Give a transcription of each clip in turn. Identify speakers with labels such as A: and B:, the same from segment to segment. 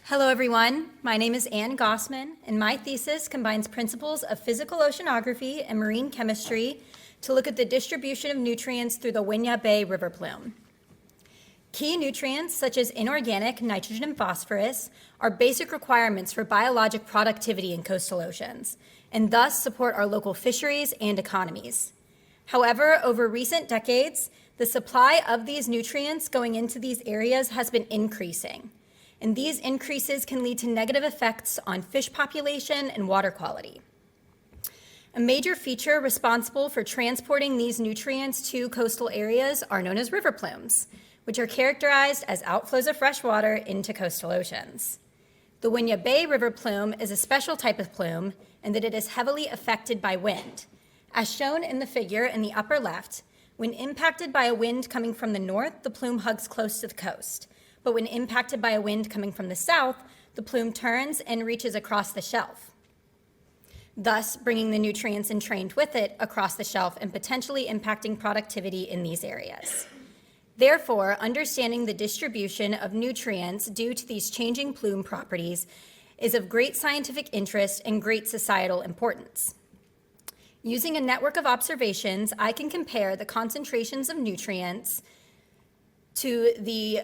A: Hello everyone, my name is Anne Gossman, and my thesis combines principles of physical oceanography and marine chemistry to look at the distribution of nutrients through the Winyah Bay River plume. Key nutrients such as inorganic nitrogen and phosphorus are basic requirements for biologic productivity in coastal oceans, and thus support our local fisheries and economies. However, over recent decades, the supply of these nutrients going into these areas has been increasing, and these increases can lead to negative effects on fish population and water quality. A major feature responsible for transporting these nutrients to coastal areas are known as river plumes, which are characterized as outflows of fresh water into coastal oceans. The Winyah Bay River plume is a special type of plume in that it is heavily affected by wind. As shown in the figure in the upper left, when impacted by a wind coming from the north, the plume hugs close to the coast. But when impacted by a wind coming from the south, the plume turns and reaches across the shelf, thus bringing the nutrients entrained with it across the shelf and potentially impacting productivity in these areas. Therefore, understanding the distribution of nutrients due to these changing plume properties is of great scientific interest and great societal importance. Using a network of observations, I can compare the concentrations of nutrients to the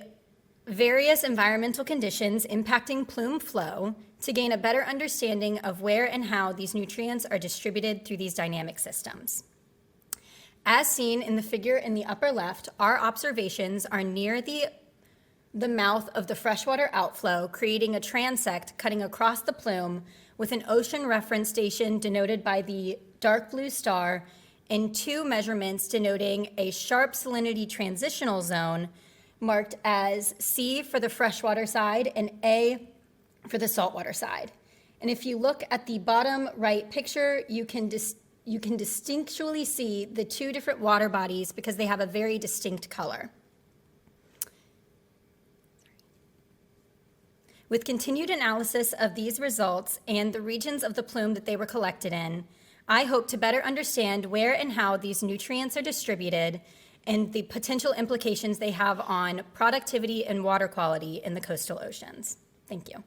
A: various environmental conditions impacting plume flow to gain a better understanding of where and how these nutrients are distributed through these dynamic systems. As seen in the figure in the upper left, our observations are near the mouth of the freshwater outflow, creating a transect cutting across the plume with an ocean reference station denoted by the dark blue star and two measurements denoting a sharp salinity transitional zone marked as C for the freshwater side and A for the saltwater side. And if you look at the bottom right picture, you can distinctly see the two different water bodies because they have a very distinct color. With continued analysis of these results and the regions of the plume that they were collected in, I hope to better understand where and how these nutrients are distributed and the potential implications they have on productivity and water quality in the coastal oceans. Thank you.